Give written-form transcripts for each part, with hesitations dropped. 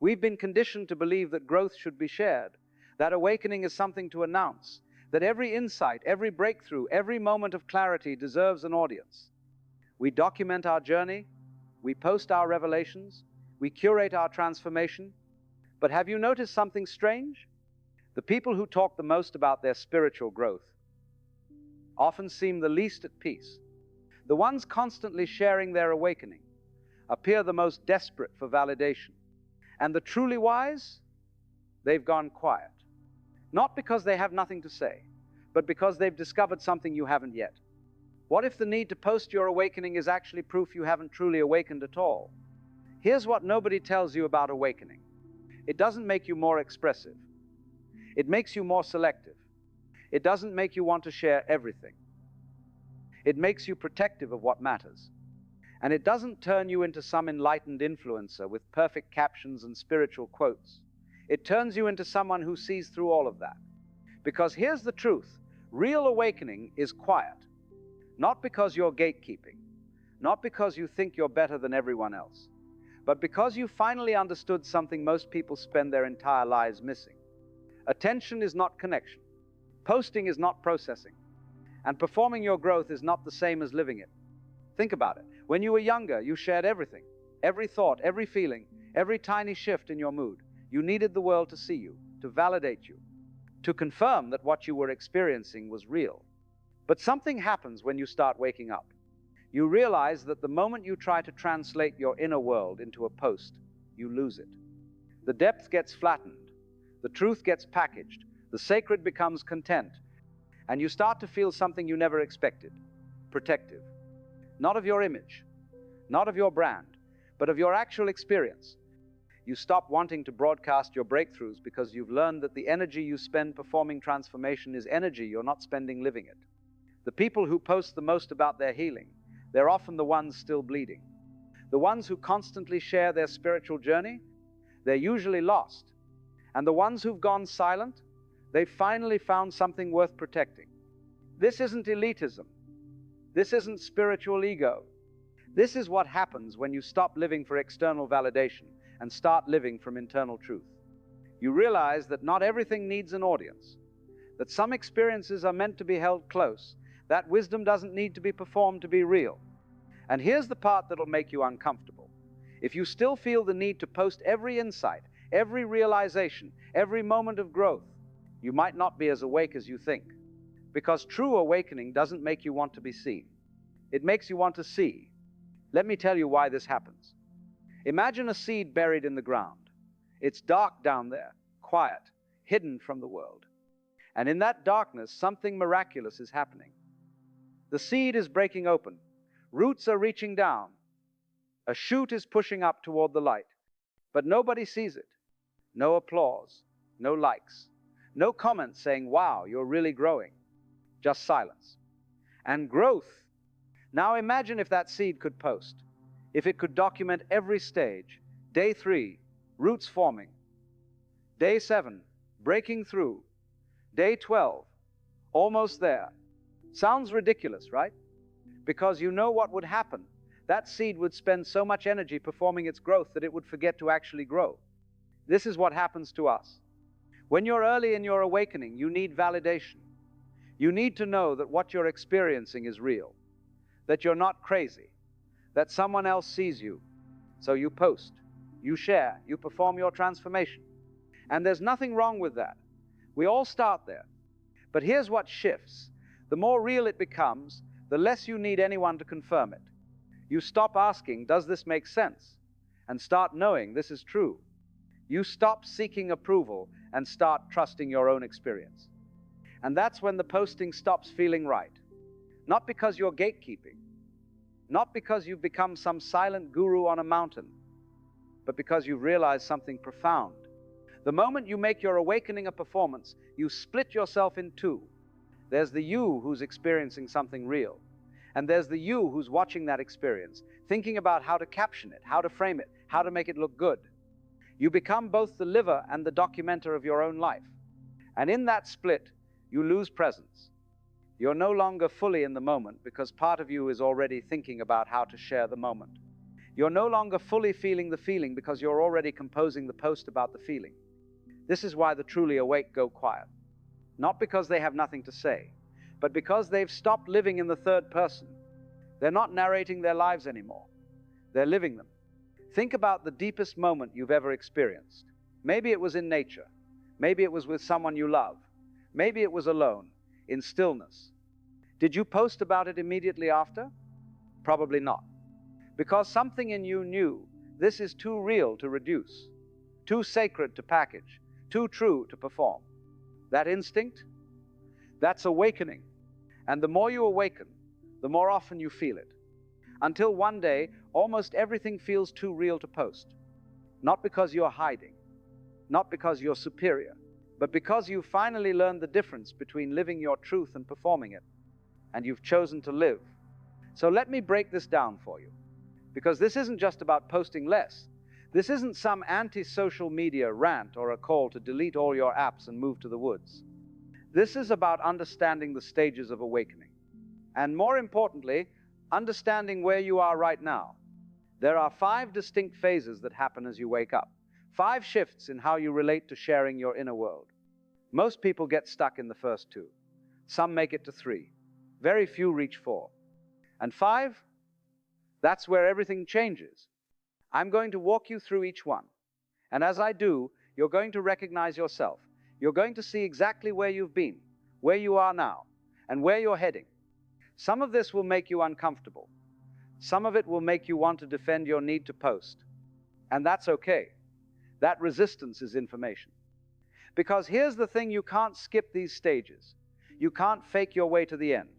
We've been conditioned to believe that growth should be shared, that awakening is something to announce, that every insight, every breakthrough, every moment of clarity deserves an audience. We document our journey, we post our revelations, we curate our transformation. But have you noticed something strange? The people who talk the most about their spiritual growth often seem the least at peace. The ones constantly sharing their awakening appear the most desperate for validation. And the truly wise, they've gone quiet. Not because they have nothing to say, but because they've discovered something you haven't yet. What if the need to post your awakening is actually proof you haven't truly awakened at all? Here's what nobody tells you about awakening. It doesn't make you more expressive. It makes you more selective. It doesn't make you want to share everything. It makes you protective of what matters. And it doesn't turn you into some enlightened influencer with perfect captions and spiritual quotes. It turns you into someone who sees through all of that. Because here's the truth, real awakening is quiet. Not because you're gatekeeping, not because you think you're better than everyone else, but because you finally understood something most people spend their entire lives missing. Attention is not connection. Posting is not processing. And performing your growth is not the same as living it. Think about it. When you were younger, you shared everything, every thought, every feeling, every tiny shift in your mood. You needed the world to see you, to validate you, to confirm that what you were experiencing was real. But something happens when you start waking up. You realize that the moment you try to translate your inner world into a post, you lose it. The depth gets flattened, the truth gets packaged, the sacred becomes content, and you start to feel something you never expected, protective. Not of your image, not of your brand, but of your actual experience. You stop wanting to broadcast your breakthroughs because you've learned that the energy you spend performing transformation is energy you're not spending living it. The people who post the most about their healing, they're often the ones still bleeding. The ones who constantly share their spiritual journey, they're usually lost. And the ones who've gone silent, they've finally found something worth protecting. This isn't elitism. This isn't spiritual ego. This is what happens when you stop living for external validation and start living from internal truth. You realize that not everything needs an audience, that some experiences are meant to be held close, that wisdom doesn't need to be performed to be real. And here's the part that'll make you uncomfortable. If you still feel the need to post every insight, every realization, every moment of growth, you might not be as awake as you think. Because true awakening doesn't make you want to be seen. It makes you want to see. Let me tell you why this happens. Imagine a seed buried in the ground. It's dark down there, quiet, hidden from the world. And in that darkness, something miraculous is happening. The seed is breaking open. Roots are reaching down. A shoot is pushing up toward the light. But nobody sees it. No applause, no likes, no comments saying, "Wow, you're really growing." Just silence. And growth. Now imagine if that seed could post, if it could document every stage. Day 3, roots forming. Day 7, breaking through. Day 12, almost there. Sounds ridiculous, right? Because you know what would happen. That seed would spend so much energy performing its growth that it would forget to actually grow. This is what happens to us. When you're early in your awakening, you need validation. You need to know that what you're experiencing is real, that you're not crazy, that someone else sees you. So you post, you share, you perform your transformation. And there's nothing wrong with that. We all start there. But here's what shifts. The more real it becomes, the less you need anyone to confirm it. You stop asking, "Does this make sense?" and start knowing this is true. You stop seeking approval and start trusting your own experience. And that's when the posting stops feeling right. Not because you're gatekeeping, not because you've become some silent guru on a mountain, but because you've realized something profound. The moment you make your awakening a performance, you split yourself in two. There's the you who's experiencing something real, and there's the you who's watching that experience, thinking about how to caption it, how to frame it, how to make it look good. You become both the liver and the documenter of your own life. And in that split, you lose presence. You're no longer fully in the moment because part of you is already thinking about how to share the moment. You're no longer fully feeling the feeling because you're already composing the post about the feeling. This is why the truly awake go quiet. Not because they have nothing to say, but because they've stopped living in the third person. They're not narrating their lives anymore. They're living them. Think about the deepest moment you've ever experienced. Maybe it was in nature. Maybe it was with someone you love. Maybe it was alone, in stillness. Did you post about it immediately after? Probably not. Because something in you knew this is too real to reduce, too sacred to package, too true to perform. That instinct? That's awakening. And the more you awaken, the more often you feel it. Until one day, almost everything feels too real to post. Not because you're hiding, not because you're superior, but because you've finally learned the difference between living your truth and performing it. And you've chosen to live. So let me break this down for you. Because this isn't just about posting less. This isn't some anti-social media rant or a call to delete all your apps and move to the woods. This is about understanding the stages of awakening. And more importantly, understanding where you are right now. There are 5 distinct phases that happen as you wake up. 5 shifts in how you relate to sharing your inner world. Most people get stuck in the first 2. Some make it to 3. Very few reach 4. And 5? That's where everything changes. I'm going to walk you through each one. And as I do, you're going to recognize yourself. You're going to see exactly where you've been, where you are now, and where you're heading. Some of this will make you uncomfortable. Some of it will make you want to defend your need to post. And that's okay. That resistance is information. Because here's the thing, you can't skip these stages. You can't fake your way to the end.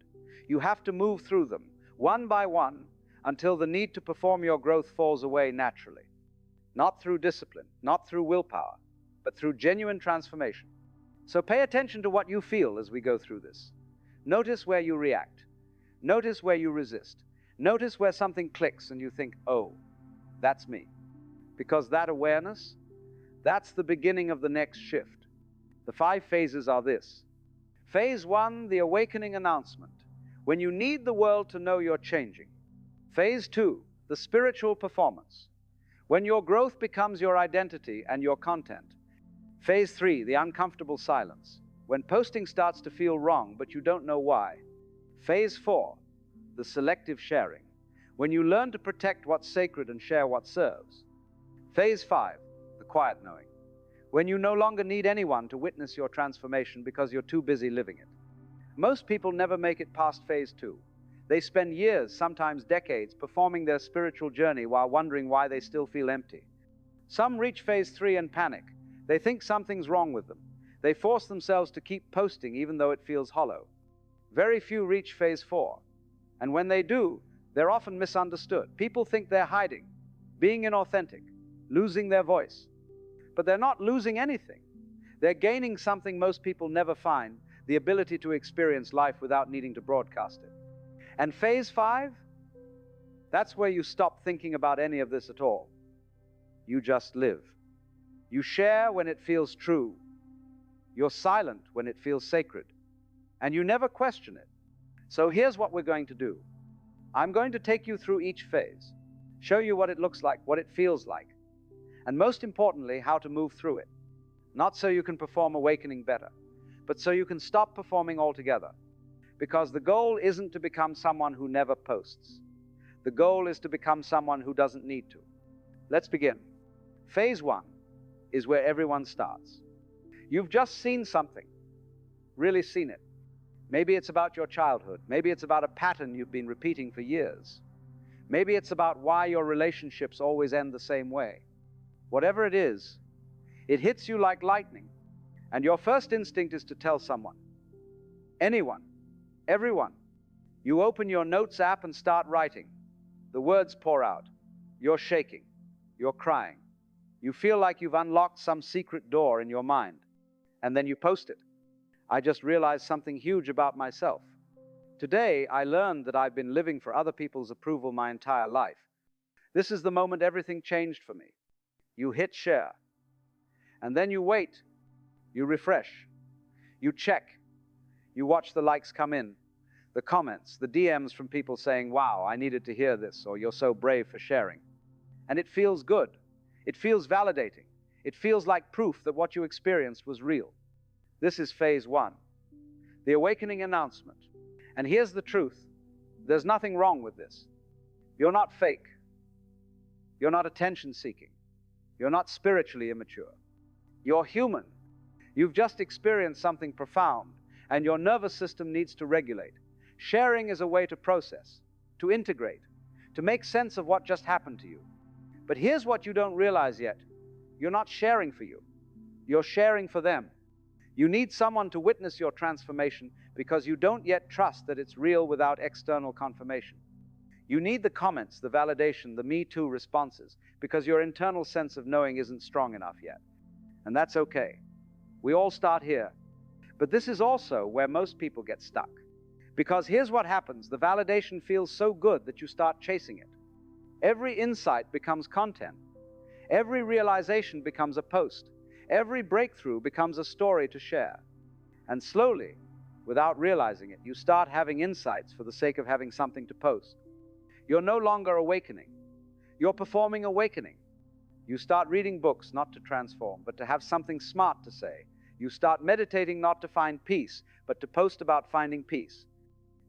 You have to move through them, one by one, until the need to perform your growth falls away naturally. Not through discipline, not through willpower, but through genuine transformation. So pay attention to what you feel as we go through this. Notice where you react. Notice where you resist. Notice where something clicks and you think, oh, that's me. Because that awareness, that's the beginning of the next shift. The 5 phases are this. Phase 1, the awakening announcement, when you need the world to know you're changing. Phase 2, the spiritual performance, when your growth becomes your identity and your content. Phase 3, the uncomfortable silence, when posting starts to feel wrong but you don't know why. Phase 4, the selective sharing, when you learn to protect what's sacred and share what serves. Phase 5, the quiet knowing, when you no longer need anyone to witness your transformation because you're too busy living it. Most people never make it past phase 2. They spend years, sometimes decades, performing their spiritual journey while wondering why they still feel empty. Some reach phase 3 and panic. They think something's wrong with them. They force themselves to keep posting even though it feels hollow. Very few reach phase 4. And when they do, they're often misunderstood. People think they're hiding, being inauthentic, losing their voice. But they're not losing anything. They're gaining something most people never find, the ability to experience life without needing to broadcast it. And phase 5, that's where you stop thinking about any of this at all. You just live. You share when it feels true. You're silent when it feels sacred. And you never question it. So here's what we're going to do. I'm going to take you through each phase, show you what it looks like, what it feels like, and most importantly, how to move through it. Not so you can perform awakening better, but so you can stop performing altogether. Because the goal isn't to become someone who never posts. The goal is to become someone who doesn't need to. Let's begin. Phase 1 is where everyone starts. You've just seen something, really seen it. Maybe it's about your childhood. Maybe it's about a pattern you've been repeating for years. Maybe it's about why your relationships always end the same way. Whatever it is, it hits you like lightning. And your first instinct is to tell someone. Anyone. Everyone. You open your notes app and start writing. The words pour out. You're shaking. You're crying. You feel like you've unlocked some secret door in your mind. And then you post it. I just realized something huge about myself. Today, I learned that I've been living for other people's approval my entire life. This is the moment everything changed for me. You hit share. And then you wait. You refresh. You check. You watch the likes come in, the comments, the DMs from people saying, wow, I needed to hear this, or you're so brave for sharing. and it feels good. It feels validating. It feels like proof that what you experienced was real. This is phase one, the awakening announcement. And here's the truth. There's nothing wrong with this. You're not fake. You're not attention-seeking. You're not spiritually immature. You're human. You've just experienced something profound, and your nervous system needs to regulate. Sharing is a way to process, to integrate, to make sense of what just happened to you. But here's what you don't realize yet. You're not sharing for you. You're sharing for them. You need someone to witness your transformation because you don't yet trust that it's real without external confirmation. You need the comments, the validation, the Me Too responses, because your internal sense of knowing isn't strong enough yet. And that's okay. We all start here. But this is also where most people get stuck. Because here's what happens. The validation feels so good that you start chasing it. Every insight becomes content. Every realization becomes a post. Every breakthrough becomes a story to share. And slowly, without realizing it, you start having insights for the sake of having something to post. You're no longer awakening. You're performing awakening. You start reading books not to transform, but to have something smart to say. You start meditating not to find peace, but to post about finding peace.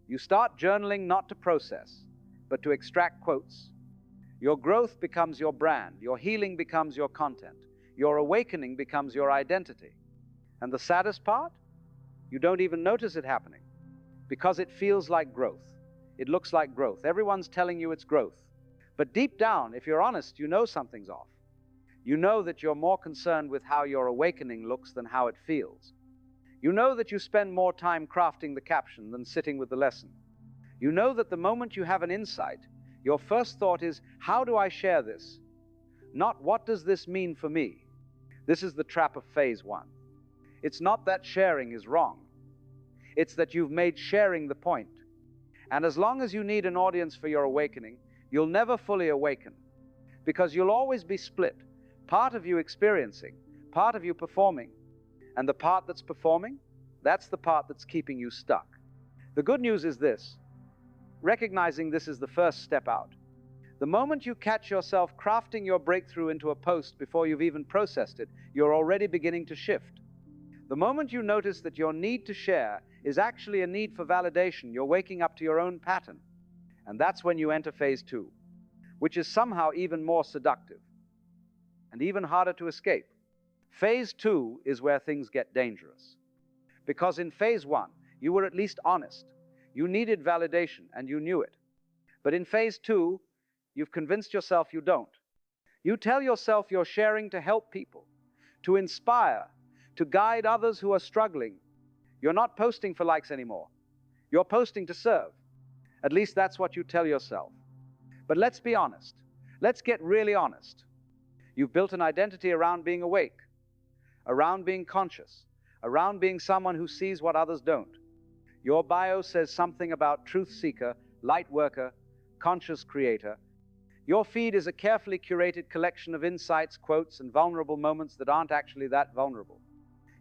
You start journaling not to process, but to extract quotes. Your growth becomes your brand. Your healing becomes your content. Your awakening becomes your identity. And the saddest part? You don't even notice it happening because it feels like growth. It looks like growth. Everyone's telling you it's growth. But deep down, if you're honest, you know something's off. You know that you're more concerned with how your awakening looks than how it feels. You know that you spend more time crafting the caption than sitting with the lesson. You know that the moment you have an insight, your first thought is, how do I share this? Not, what does this mean for me? This is the trap of phase one. It's not that sharing is wrong. It's that you've made sharing the point. And as long as you need an audience for your awakening, you'll never fully awaken, because you'll always be split. Part of you experiencing, part of you performing. And the part that's performing, that's the part that's keeping you stuck. The good news is this. Recognizing this is the first step out. The moment you catch yourself crafting your breakthrough into a post before you've even processed it, you're already beginning to shift. The moment you notice that your need to share is actually a need for validation, you're waking up to your own pattern. And that's when you enter phase two, which is somehow even more seductive and even harder to escape. Phase two is where things get dangerous. Because in phase one, you were at least honest. You needed validation and you knew it. But in phase two, you've convinced yourself you don't. You tell yourself you're sharing to help people, to inspire, to guide others who are struggling. You're not posting for likes anymore. You're posting to serve. At least that's what you tell yourself. But let's be honest. Let's get really honest. You've built an identity around being awake, around being conscious, around being someone who sees what others don't. Your bio says something about truth seeker, light worker, conscious creator. Your feed is a carefully curated collection of insights, quotes, and vulnerable moments that aren't actually that vulnerable.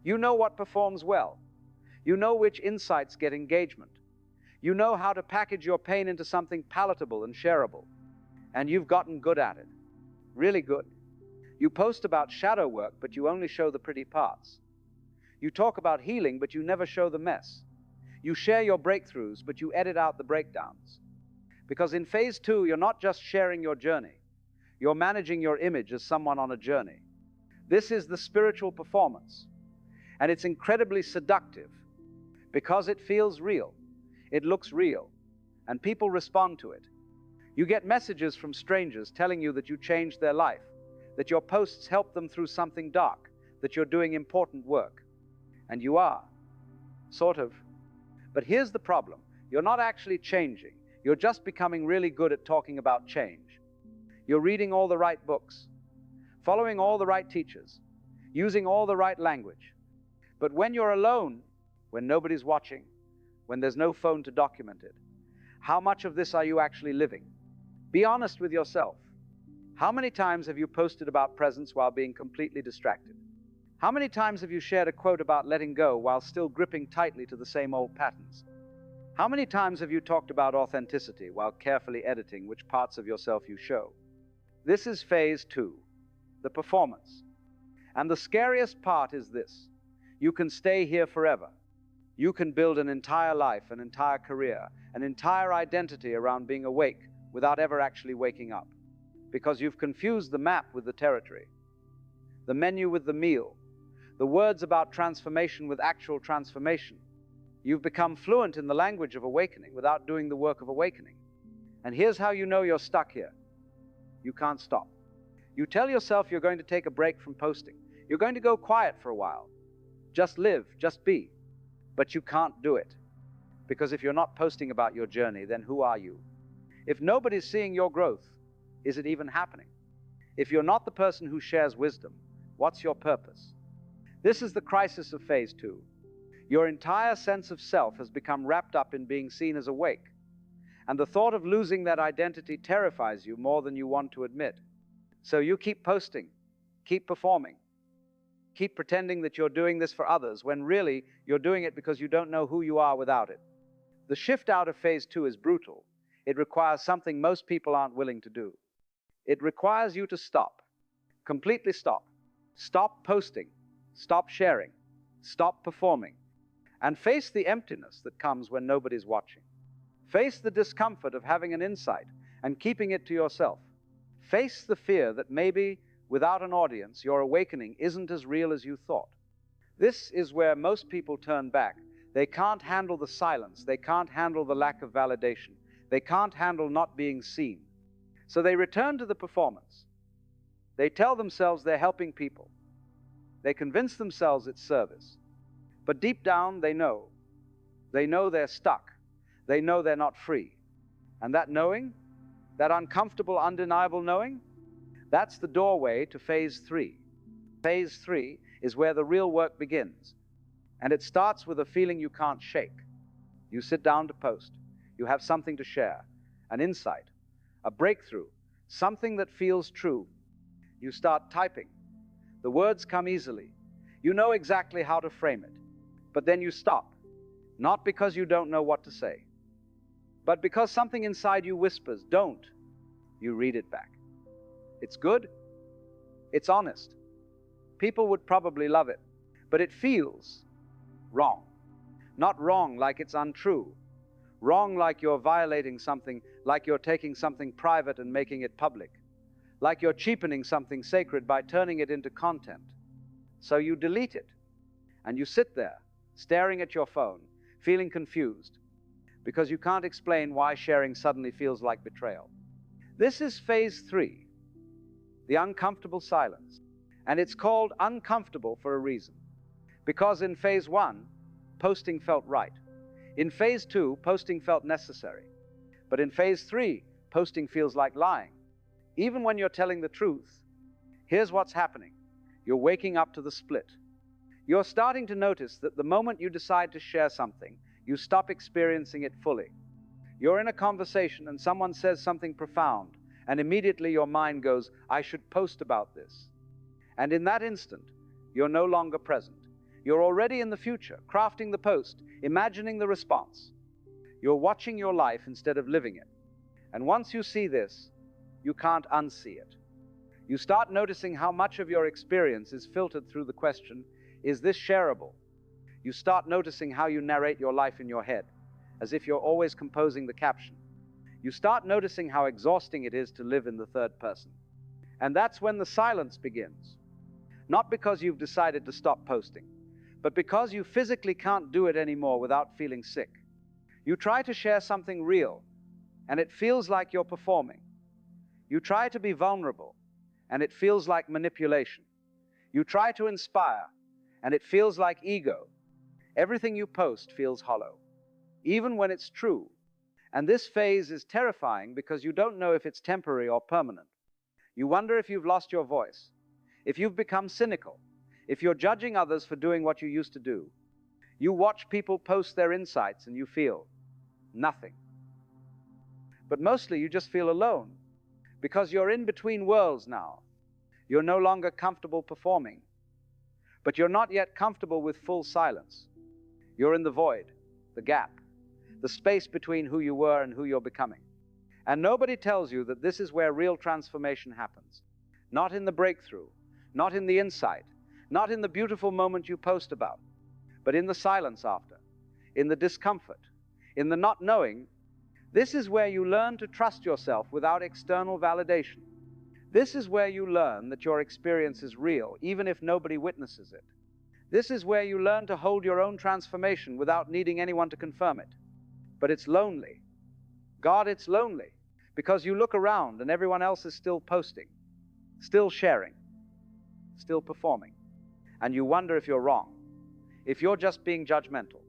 You know what performs well. You know which insights get engagement. You know how to package your pain into something palatable and shareable. And you've gotten good at it. Really good. You post about shadow work, but you only show the pretty parts. You talk about healing, but you never show the mess. You share your breakthroughs, but you edit out the breakdowns. Because in phase two, you're not just sharing your journey. You're managing your image as someone on a journey. This is the spiritual performance. And it's incredibly seductive because it feels real. It looks real. And people respond to it. You get messages from strangers telling you that you changed their life, that your posts help them through something dark, that you're doing important work. And you are. Sort of. But here's the problem. You're not actually changing. You're just becoming really good at talking about change. You're reading all the right books, following all the right teachers, using all the right language. But when you're alone, when nobody's watching, when there's no phone to document it, how much of this are you actually living? Be honest with yourself. How many times have you posted about presence while being completely distracted? How many times have you shared a quote about letting go while still gripping tightly to the same old patterns? How many times have you talked about authenticity while carefully editing which parts of yourself you show? This is phase 2, the performance. And the scariest part is this: you can stay here forever. You can build an entire life, an entire career, an entire identity around being awake without ever actually waking up, because you've confused the map with the territory, the menu with the meal, the words about transformation with actual transformation. You've become fluent in the language of awakening without doing the work of awakening. And here's how you know you're stuck here. You can't stop. You tell yourself you're going to take a break from posting. You're going to go quiet for a while. Just live, just be. But you can't do it. Because if you're not posting about your journey, then who are you? If nobody's seeing your growth, is it even happening? If you're not the person who shares wisdom, what's your purpose? This is the crisis of phase 2. Your entire sense of self has become wrapped up in being seen as awake. And the thought of losing that identity terrifies you more than you want to admit. So you keep posting, keep performing, keep pretending that you're doing this for others, when really you're doing it because you don't know who you are without it. The shift out of phase 2 is brutal. It requires something most people aren't willing to do. It requires you to stop, completely stop. Stop posting, stop sharing, stop performing, and face the emptiness that comes when nobody's watching. Face the discomfort of having an insight and keeping it to yourself. Face the fear that maybe, without an audience, your awakening isn't as real as you thought. This is where most people turn back. They can't handle the silence. They can't handle the lack of validation. They can't handle not being seen. So they return to the performance. They tell themselves they're helping people. They convince themselves it's service. But deep down, they know. They know they're stuck. They know they're not free. And that knowing, that uncomfortable, undeniable knowing, that's the doorway to phase 3. Phase 3 is where the real work begins. And it starts with a feeling you can't shake. You sit down to post. You have something to share, an insight, a breakthrough, something that feels true. You start typing. The words come easily. You know exactly how to frame it. But then you stop, not because you don't know what to say, but because something inside you whispers, don't. You read it back. It's good. It's honest. People would probably love it, but it feels wrong. Not wrong like it's untrue. Wrong like you're violating something, like you're taking something private and making it public, like you're cheapening something sacred by turning it into content. So you delete it, and you sit there, staring at your phone, feeling confused, because you can't explain why sharing suddenly feels like betrayal. This is phase 3, the uncomfortable silence. And it's called uncomfortable for a reason. Because in phase 1, posting felt right. In phase 2, posting felt necessary. But in phase 3, posting feels like lying. Even when you're telling the truth, here's what's happening. You're waking up to the split. You're starting to notice that the moment you decide to share something, you stop experiencing it fully. You're in a conversation and someone says something profound, and immediately your mind goes, I should post about this. And in that instant, you're no longer present. You're already in the future, crafting the post, imagining the response. You're watching your life instead of living it. And once you see this, you can't unsee it. You start noticing how much of your experience is filtered through the question, is this shareable? You start noticing how you narrate your life in your head, as if you're always composing the caption. You start noticing how exhausting it is to live in the third person. And that's when the silence begins. Not because you've decided to stop posting, but because you physically can't do it anymore without feeling sick. You try to share something real, and it feels like you're performing. You try to be vulnerable, and it feels like manipulation. You try to inspire, and it feels like ego. Everything you post feels hollow, even when it's true. And this phase is terrifying because you don't know if it's temporary or permanent. You wonder if you've lost your voice, if you've become cynical, if you're judging others for doing what you used to do. You watch people post their insights and you feel nothing. But mostly you just feel alone, because you're in between worlds now. You're no longer comfortable performing, but you're not yet comfortable with full silence. You're in the void, the gap, the space between who you were and who you're becoming. And nobody tells you that this is where real transformation happens. Not in the breakthrough, not in the insight, not in the beautiful moment you post about, but in the silence after, in the discomfort, in the not knowing. This is where you learn to trust yourself without external validation. This is where you learn that your experience is real, even if nobody witnesses it. This is where you learn to hold your own transformation without needing anyone to confirm it. But it's lonely. God, it's lonely, because you look around and everyone else is still posting, still sharing, still performing. And you wonder if you're wrong, if you're just being judgmental,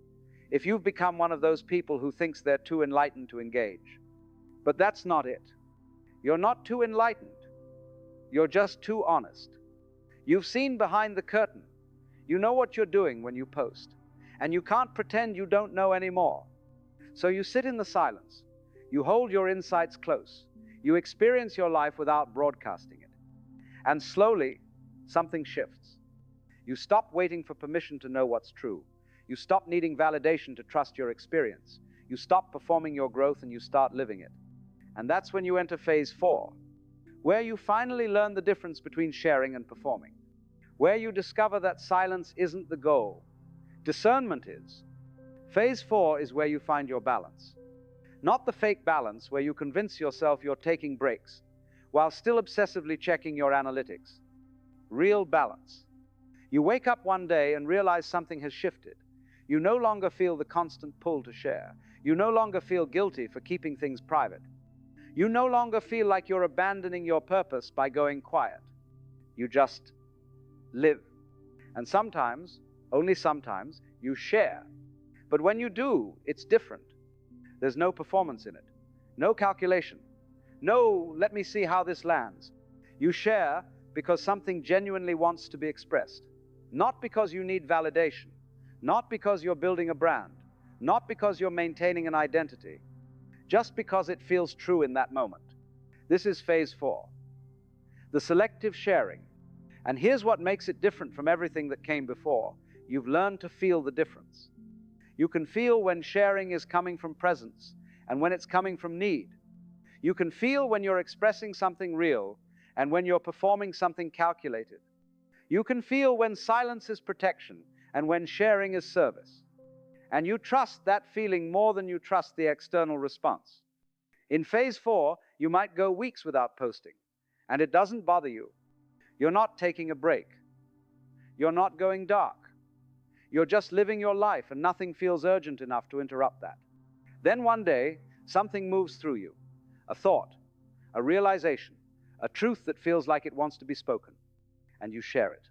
if you've become one of those people who thinks they're too enlightened to engage. But that's not it. You're not too enlightened. You're just too honest. You've seen behind the curtain. You know what you're doing when you post, and you can't pretend you don't know anymore. So you sit in the silence. You hold your insights close. You experience your life without broadcasting it. And slowly, something shifts. You stop waiting for permission to know what's true. You stop needing validation to trust your experience. You stop performing your growth and you start living it. And that's when you enter phase 4, where you finally learn the difference between sharing and performing, where you discover that silence isn't the goal. Discernment is. Phase 4 is where you find your balance. Not the fake balance where you convince yourself you're taking breaks while still obsessively checking your analytics. Real balance. You wake up one day and realize something has shifted. You no longer feel the constant pull to share. You no longer feel guilty for keeping things private. You no longer feel like you're abandoning your purpose by going quiet. You just live. And sometimes, only sometimes, you share. But when you do, it's different. There's no performance in it, no calculation, no let me see how this lands. You share because something genuinely wants to be expressed, not because you need validation, not because you're building a brand, not because you're maintaining an identity, just because it feels true in that moment. This is phase 4, the selective sharing. And here's what makes it different from everything that came before. You've learned to feel the difference. You can feel when sharing is coming from presence and when it's coming from need. You can feel when you're expressing something real and when you're performing something calculated. You can feel when silence is protection and when sharing is service. And you trust that feeling more than you trust the external response. In phase 4, you might go weeks without posting, and it doesn't bother you. You're not taking a break. You're not going dark. You're just living your life, and nothing feels urgent enough to interrupt that. Then one day, something moves through you. A thought, a realization, a truth that feels like it wants to be spoken. And you share it.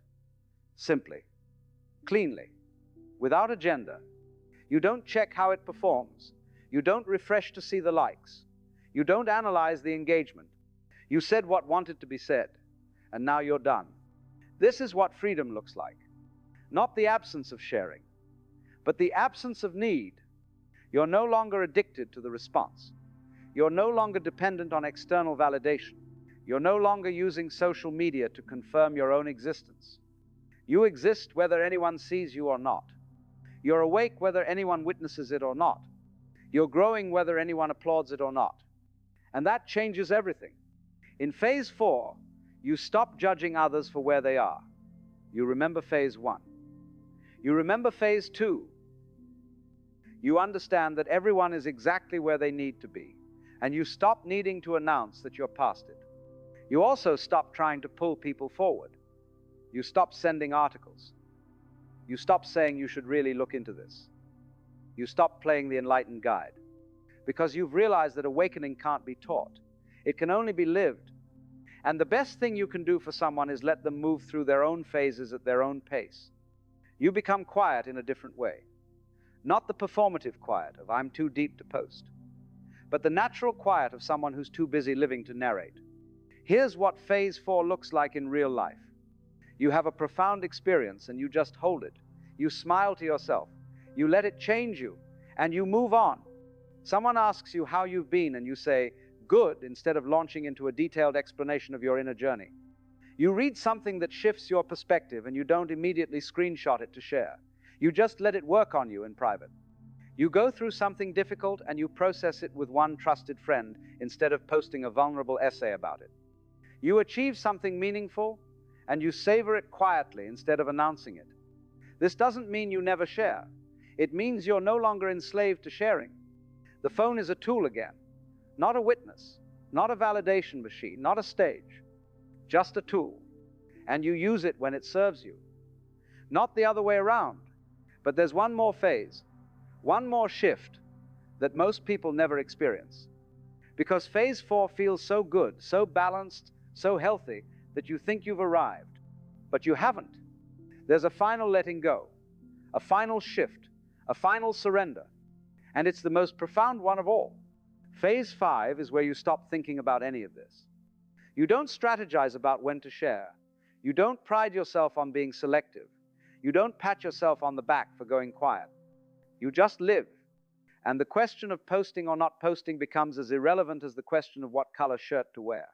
Simply, cleanly, without agenda. You don't check how it performs. You don't refresh to see the likes. You don't analyze the engagement. You said what wanted to be said, and now you're done. This is what freedom looks like. Not the absence of sharing, but the absence of need. You're no longer addicted to the response. You're no longer dependent on external validation. You're no longer using social media to confirm your own existence. You exist whether anyone sees you or not. You're awake whether anyone witnesses it or not. You're growing whether anyone applauds it or not. And that changes everything. In phase 4, you stop judging others for where they are. You remember phase 1. You remember phase 2. You understand that everyone is exactly where they need to be, and you stop needing to announce that you're past it. You also stop trying to pull people forward. You stop sending articles. You stop saying you should really look into this. You stop playing the enlightened guide, because you've realized that awakening can't be taught. It can only be lived. And the best thing you can do for someone is let them move through their own phases at their own pace. You become quiet in a different way. Not the performative quiet of I'm too deep to post, but the natural quiet of someone who's too busy living to narrate. Here's what phase 4 looks like in real life. You have a profound experience and you just hold it. You smile to yourself. You let it change you and you move on. Someone asks you how you've been and you say, good, instead of launching into a detailed explanation of your inner journey. You read something that shifts your perspective and you don't immediately screenshot it to share. You just let it work on you in private. You go through something difficult and you process it with one trusted friend instead of posting a vulnerable essay about it. You achieve something meaningful and you savor it quietly instead of announcing it. This doesn't mean you never share. It means you're no longer enslaved to sharing. The phone is a tool again, not a witness, not a validation machine, not a stage, just a tool. And you use it when it serves you. Not the other way around. But there's one more phase, one more shift that most people never experience. Because phase 4 feels so good, so balanced, so healthy that you think you've arrived. But you haven't. There's a final letting go, a final shift, a final surrender. And it's the most profound one of all. Phase 5 is where you stop thinking about any of this. You don't strategize about when to share. You don't pride yourself on being selective. You don't pat yourself on the back for going quiet. You just live. And the question of posting or not posting becomes as irrelevant as the question of what color shirt to wear.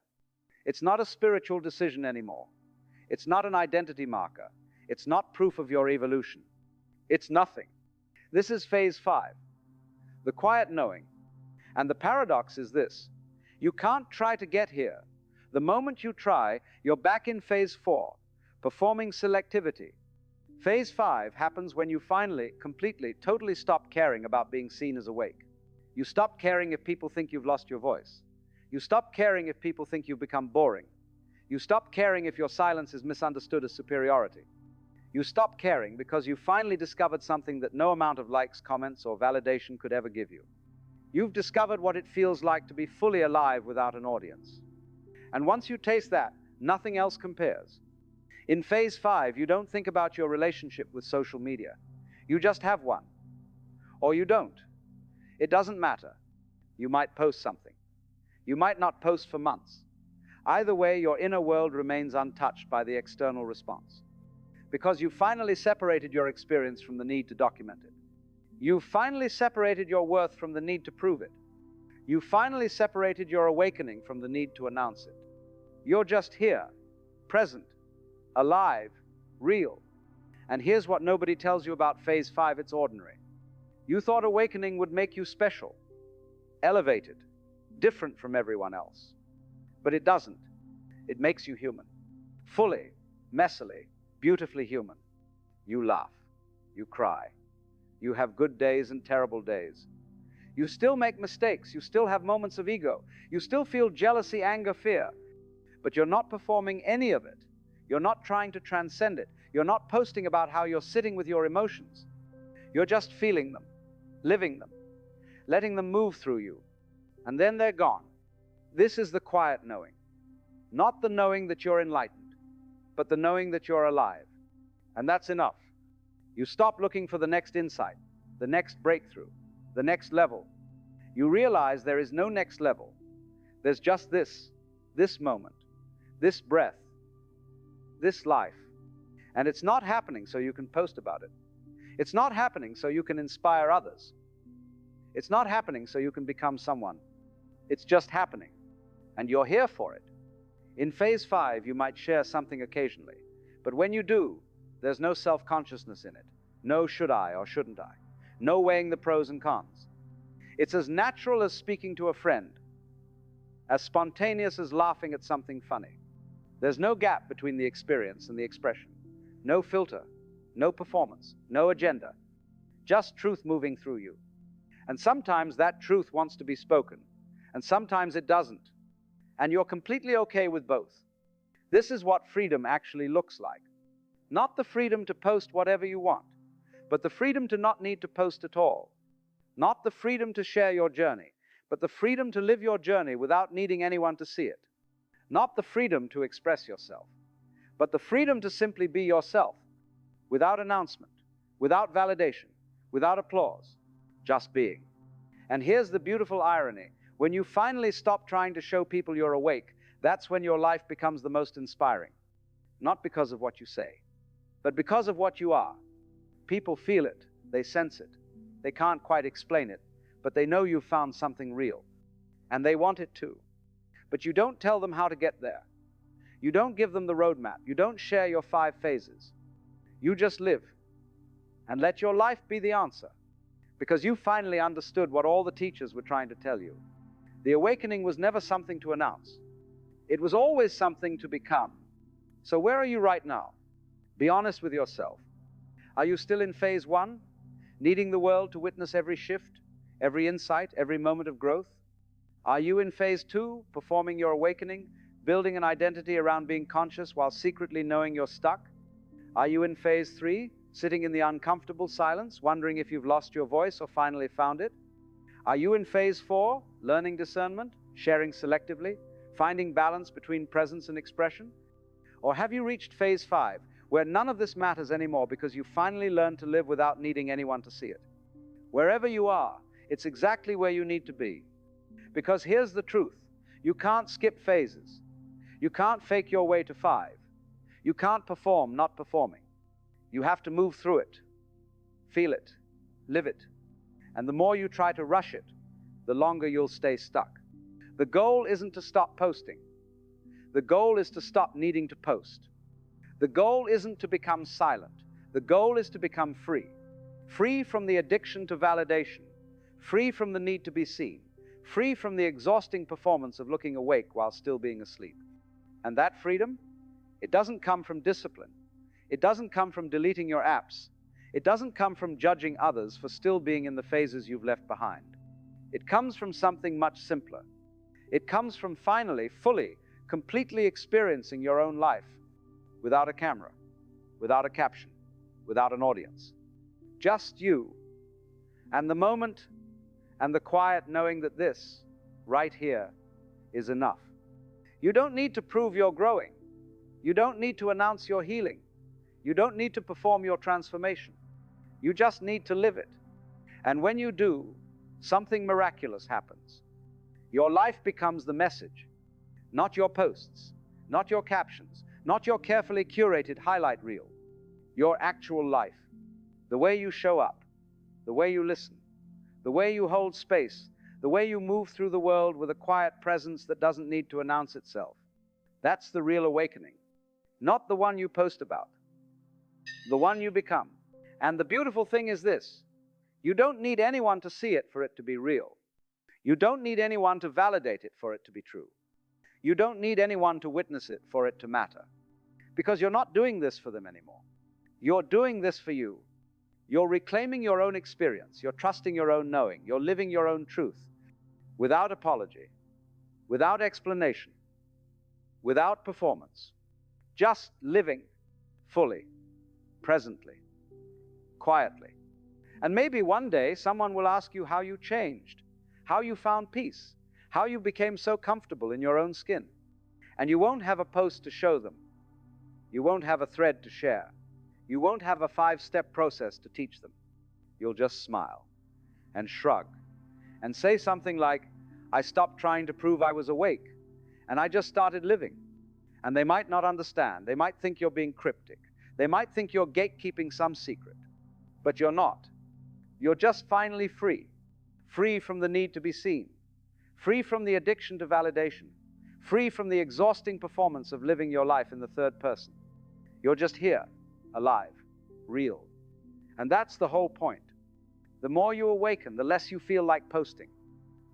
It's not a spiritual decision anymore. It's not an identity marker. It's not proof of your evolution. It's nothing. This is phase 5, the quiet knowing. And the paradox is this: you can't try to get here. The moment you try, you're back in phase 4, performing selectivity. Phase 5 happens when you finally, completely, totally stop caring about being seen as awake. You stop caring if people think you've lost your voice. You stop caring if people think you've become boring. You stop caring if your silence is misunderstood as superiority. You stop caring because you finally discovered something that no amount of likes, comments, or validation could ever give you. You've discovered what it feels like to be fully alive without an audience. And once you taste that, nothing else compares. In phase 5, you don't think about your relationship with social media. You just have one. Or you don't. It doesn't matter. You might post something. You might not post for months. Either way, your inner world remains untouched by the external response. Because you finally separated your experience from the need to document it. You've finally separated your worth from the need to prove it. You finally separated your awakening from the need to announce it. You're just here, present, alive, real. And here's what nobody tells you about phase 5, it's ordinary. You thought awakening would make you special, elevated, different from everyone else. But it doesn't. It makes you human. Fully, messily, beautifully human. You laugh. You cry. You have good days and terrible days. You still make mistakes. You still have moments of ego. You still feel jealousy, anger, fear. But you're not performing any of it. You're not trying to transcend it. You're not posting about how you're sitting with your emotions. You're just feeling them, living them, letting them move through you. And then they're gone. This is the quiet knowing. Not the knowing that you're enlightened, but the knowing that you're alive. And that's enough. You stop looking for the next insight, the next breakthrough, the next level. You realize there is no next level. There's just this moment, this breath, this life. And it's not happening so you can post about it. It's not happening so you can inspire others. It's not happening so you can become someone. It's just happening. And you're here for it. In phase 5, you might share something occasionally. But when you do, there's no self-consciousness in it. No should I or shouldn't I. No weighing the pros and cons. It's as natural as speaking to a friend, as spontaneous as laughing at something funny. There's no gap between the experience and the expression. No filter, no performance, no agenda. Just truth moving through you. And sometimes that truth wants to be spoken, and sometimes it doesn't. And you're completely okay with both. This is what freedom actually looks like. Not the freedom to post whatever you want, but the freedom to not need to post at all. Not the freedom to share your journey, but the freedom to live your journey without needing anyone to see it. Not the freedom to express yourself, but the freedom to simply be yourself, without announcement, without validation, without applause, just being. And here's the beautiful irony. When you finally stop trying to show people you're awake, that's when your life becomes the most inspiring. Not because of what you say, but because of what you are. People feel it, they sense it. They can't quite explain it, but they know you've found something real. And they want it too. But you don't tell them how to get there. You don't give them the roadmap. You don't share your 5 phases. You just live. And let your life be the answer. because you finally understood what all the teachers were trying to tell you. The awakening was never something to announce. It was always something to become. So where are you right now? Be honest with yourself. Are you still in phase 1, needing the world to witness every shift, every insight, every moment of growth? Are you in phase 2, performing your awakening, building an identity around being conscious while secretly knowing you're stuck? Are you in phase 3, sitting in the uncomfortable silence, wondering if you've lost your voice or finally found it? Are you in phase 4, learning discernment, sharing selectively, finding balance between presence and expression? Or have you reached phase 5, where none of this matters anymore because you finally learned to live without needing anyone to see it? Wherever you are, it's exactly where you need to be. Because here's the truth: you can't skip phases. You can't fake your way to 5. You can't perform not performing. You have to move through it, feel it, live it. And the more you try to rush it, the longer you'll stay stuck. The goal isn't to stop posting. The goal is to stop needing to post. The goal isn't to become silent. The goal is to become free. Free from the addiction to validation. Free from the need to be seen. Free from the exhausting performance of looking awake while still being asleep. And that freedom, it doesn't come from discipline. It doesn't come from deleting your apps. It doesn't come from judging others for still being in the phases you've left behind. It comes from something much simpler. It comes from finally, fully, completely experiencing your own life without a camera, without a caption, without an audience. Just you, and the moment, and the quiet knowing that this, right here, is enough. You don't need to prove you're growing. You don't need to announce your healing. You don't need to perform your transformation. You just need to live it. And when you do, something miraculous happens. Your life becomes the message, not your posts, not your captions, not your carefully curated highlight reel. Your actual life, the way you show up, the way you listen, the way you hold space, the way you move through the world with a quiet presence that doesn't need to announce itself. That's the real awakening, not the one you post about, the one you become. And the beautiful thing is this: you don't need anyone to see it for it to be real. You don't need anyone to validate it for it to be true. You don't need anyone to witness it for it to matter. Because you're not doing this for them anymore. You're doing this for you. You're reclaiming your own experience. You're trusting your own knowing. You're living your own truth without apology, without explanation, without performance. Just living fully, presently, quietly. And maybe one day someone will ask you how you changed, how you found peace, how you became so comfortable in your own skin. And you won't have a post to show them. You won't have a thread to share. You won't have a 5-step process to teach them. You'll just smile and shrug and say something like, "I stopped trying to prove I was awake, and I just started living." And they might not understand. They might think you're being cryptic. They might think you're gatekeeping some secret. But you're not. You're just finally free. Free from the need to be seen. Free from the addiction to validation. Free from the exhausting performance of living your life in the third person. You're just here, alive, real. And that's the whole point. The more you awaken, the less you feel like posting.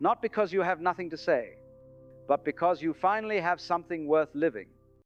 Not because you have nothing to say, but because you finally have something worth living.